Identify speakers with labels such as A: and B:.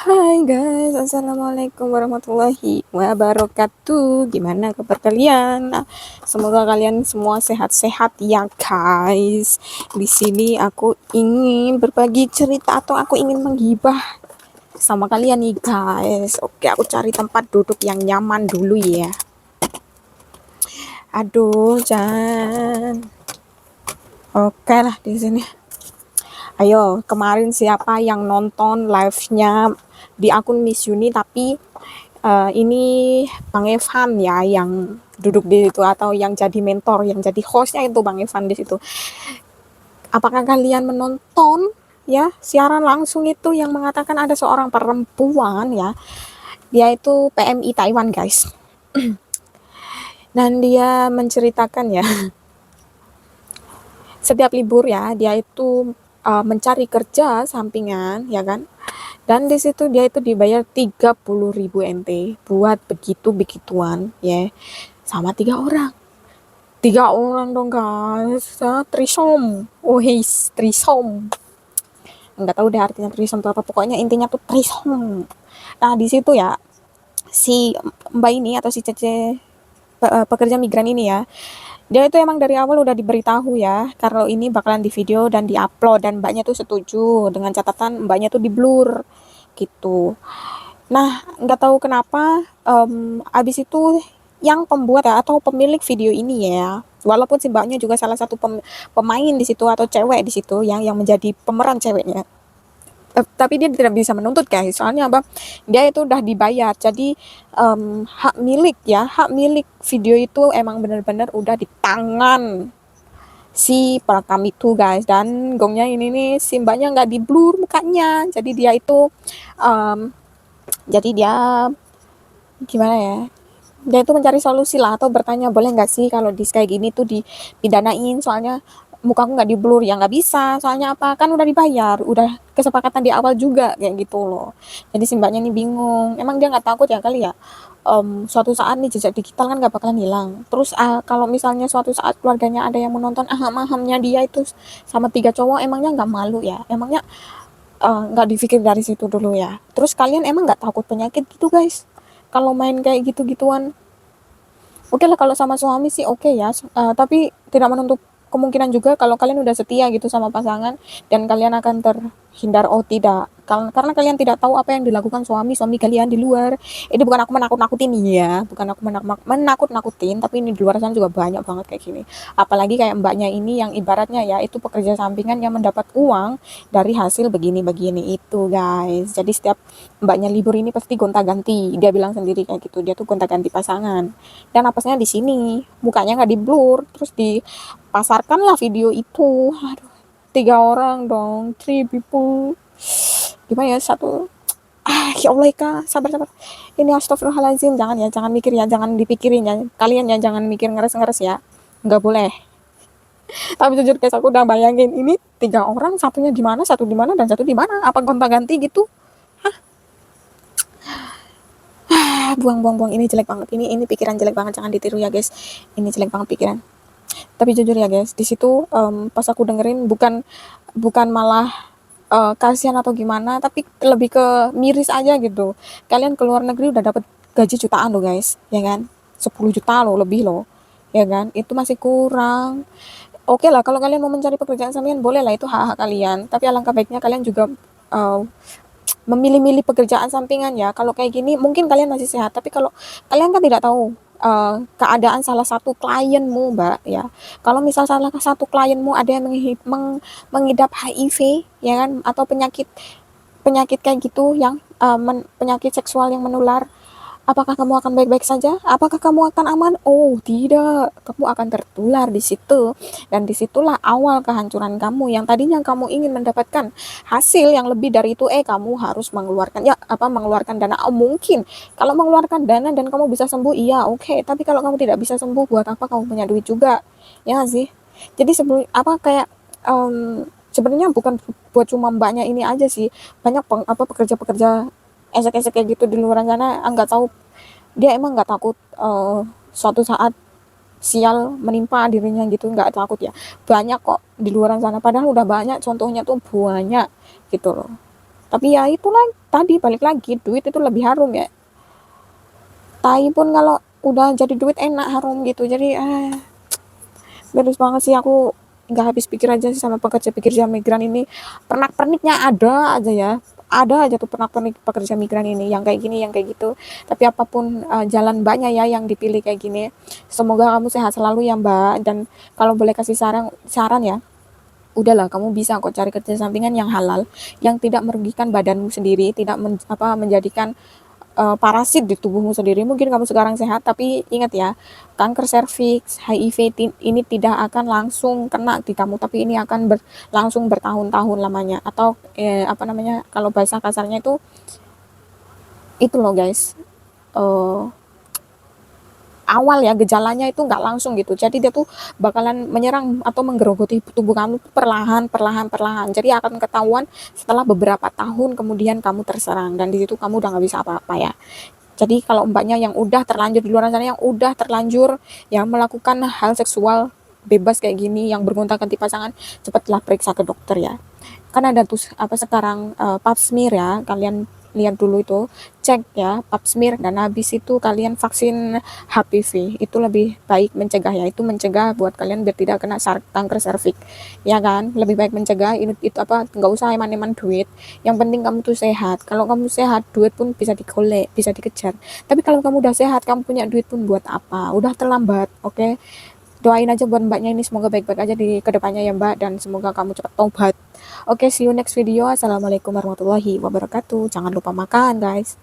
A: Hai guys, assalamualaikum warahmatullahi wabarakatuh. Gimana kabar kalian? Nah, semoga kalian semua sehat-sehat ya guys. Di sini aku ingin berbagi cerita atau aku ingin menggibah sama kalian nih guys. Oke, aku cari tempat duduk yang nyaman dulu ya. Aduh, jangan. Oke lah di sini. Ayo, kemarin siapa yang nonton live-nya di akun Miss Yuni tapi ini Bang Evan ya yang duduk di situ atau yang jadi mentor, yang jadi hostnya itu Bang Evan di situ. Apakah kalian menonton ya siaran langsung itu yang mengatakan ada seorang perempuan ya, dia itu PMI Taiwan guys. Dan dia menceritakan ya, setiap libur ya dia itu mencari kerja sampingan ya kan. Dan di situ dia itu dibayar 30.000 NT buat begitu-begituan ya sama 3 orang dong guys, trisom, oh heis trisom, nggak tahu deh artinya trisom itu apa, pokoknya intinya tuh trisom. Nah di situ ya si mbak ini atau si Cece pekerja migran ini ya, dia itu emang dari awal udah diberitahu ya kalau ini bakalan di video dan diupload, dan mbaknya tuh setuju dengan catatan mbaknya tuh di blur gitu. Nah nggak tahu kenapa abis itu yang pembuat ya atau pemilik video ini ya, walaupun si mbaknya juga salah satu pemain di situ atau cewek di situ yang menjadi pemeran ceweknya, tapi dia tidak bisa menuntut guys, soalnya apa, dia itu udah dibayar, jadi hak milik ya, hak milik video itu emang benar-benar udah di tangan si perekam itu guys. Dan gongnya ini nih si mbaknya nggak di blur mukanya, jadi dia itu um, jadi dia gimana ya, dia itu mencari solusi lah atau bertanya boleh nggak sih kalau di kayak gini tuh dipidanain, soalnya mukaku nggak di blur ya, nggak bisa, soalnya apa, kan udah dibayar, udah kesepakatan di awal juga kayak gitu loh. Jadi si mbaknya ini bingung, emang dia nggak takut ya kali ya, suatu saat nih jejak digital kan nggak bakalan hilang. Terus kalau misalnya suatu saat keluarganya ada yang menonton aham-ahamnya dia itu sama 3 cowok, emangnya nggak malu ya, emangnya nggak dipikir dari situ dulu ya. Terus kalian emang nggak takut penyakit gitu guys kalau main kayak gitu-gituan? Oke lah kalau sama suami sih oke ya, tapi tidak menutup kemungkinan juga kalau kalian udah setia gitu sama pasangan dan kalian akan terhindar. Oh tidak, karena kalian tidak tahu apa yang dilakukan suami kalian di luar. Ini bukan aku menakut-nakutin ya, bukan aku menakut-nakutin, tapi ini di luar sana juga banyak banget kayak gini. Apalagi kayak mbaknya ini yang ibaratnya ya itu pekerja sampingan yang mendapat uang dari hasil begini-begini itu guys. Jadi setiap mbaknya libur ini pasti gonta-ganti, dia bilang sendiri kayak gitu, dia tuh gonta-ganti pasangan. Dan apesnya di sini mukanya nggak di blur, terus dipasarkanlah video itu. Aduh, 3 orang dong, 3 people, gimana ya, satu, ya Allah Ika, sabar ini, astagfirullahaladzim, jangan ya, jangan mikir ya, jangan dipikirin ya kalian ya, jangan mikir ngeres-ngeres ya, nggak boleh. Tapi jujur guys, aku udah bayangin ini 3 orang, satunya di mana, satu di mana, dan satu di mana, apa gonta-ganti gitu. Buang ini jelek banget, ini pikiran jelek banget, jangan ditiru ya guys, ini jelek banget pikiran. Tapi jujur ya guys, di situ pas aku dengerin bukan malah kasihan atau gimana, tapi lebih ke miris aja gitu. Kalian ke luar negeri udah dapat gaji jutaan loh guys, ya kan, 10 juta loh, lebih loh, ya kan, itu masih kurang. Oke lah kalau kalian mau mencari pekerjaan sampingan boleh lah, itu hak-hak kalian, tapi alangkah baiknya kalian juga uh, memilih-milih pekerjaan sampingan ya. Kalau kayak gini mungkin kalian masih sehat, tapi kalau kalian kan tidak tahu keadaan salah satu klienmu mbak ya, kalau misal salah satu klienmu ada yang mengidap HIV ya kan, atau penyakit penyakit kayak gitu yang penyakit seksual yang menular, apakah kamu akan baik-baik saja? Apakah kamu akan aman? Oh, tidak. Kamu akan tertular di situ. Dan disitulah awal kehancuran kamu. Yang tadinya kamu ingin mendapatkan hasil yang lebih dari itu, kamu harus mengeluarkan mengeluarkan dana. Oh, mungkin kalau mengeluarkan dana dan kamu bisa sembuh, iya, oke. Tapi kalau kamu tidak bisa sembuh, buat apa kamu punya duit juga? Ya nggak sih? Jadi sebelum kayak sebenarnya bukan buat cuma mbaknya ini aja sih. Banyak pekerja-pekerja esek-esek kayak gitu di luar sana, nggak tahu dia emang nggak takut suatu saat sial menimpa dirinya gitu, nggak takut ya. Banyak kok di luar sana, padahal udah banyak contohnya tuh, banyak gitu loh. Tapi ya itulah tadi balik lagi, duit itu lebih harum ya. Tai pun kalau udah jadi duit enak harum gitu. Jadi beres banget sih, aku nggak habis pikir aja sih sama pekerja migran ini. Pernak-perniknya ada aja ya, ada aja tuh pernak-pernik pekerja migran ini, yang kayak gini, yang kayak gitu. Tapi apapun jalan mbaknya ya yang dipilih kayak gini. Semoga kamu sehat selalu ya mbak. Dan kalau boleh kasih saran ya, udahlah kamu bisa kok cari kerja sampingan yang halal, yang tidak merugikan badanmu sendiri, tidak menjadikan parasit di tubuhmu sendiri. Mungkin kamu sekarang sehat, tapi ingat ya, kanker serviks, HIV ini tidak akan langsung kena di kamu, tapi ini akan langsung bertahun-tahun lamanya. Atau apa namanya, kalau bahasa kasarnya itu loh guys, awal ya, gejalanya itu nggak langsung gitu. Jadi dia tuh bakalan menyerang atau menggerogoti tubuh kamu perlahan. Jadi akan ketahuan setelah beberapa tahun kemudian kamu terserang, dan di situ kamu udah nggak bisa apa-apa ya. Jadi kalau mbaknya yang udah terlanjur di luar sana, yang udah terlanjur yang melakukan hal seksual bebas kayak gini, yang bergonta-ganti pasangan, cepatlah periksa ke dokter ya. Kan ada tuh apa sekarang pap smear ya, kalian lihat dulu itu, cek ya pap smear, dan habis itu kalian vaksin HPV. Itu lebih baik mencegah ya, itu mencegah buat kalian biar tidak kena kanker serviks ya kan. Lebih baik mencegah itu apa, nggak usah eman-eman duit, yang penting kamu tuh sehat. Kalau kamu sehat, duit pun bisa digolek, bisa dikejar. Tapi kalau kamu udah sehat, kamu punya duit pun buat apa, udah terlambat. Oke, doain aja buat mbaknya ini, semoga baik-baik aja di kedepannya ya mbak, dan semoga kamu cepat tobat. Oke, see you next video. Assalamualaikum warahmatullahi wabarakatuh. Jangan lupa makan guys.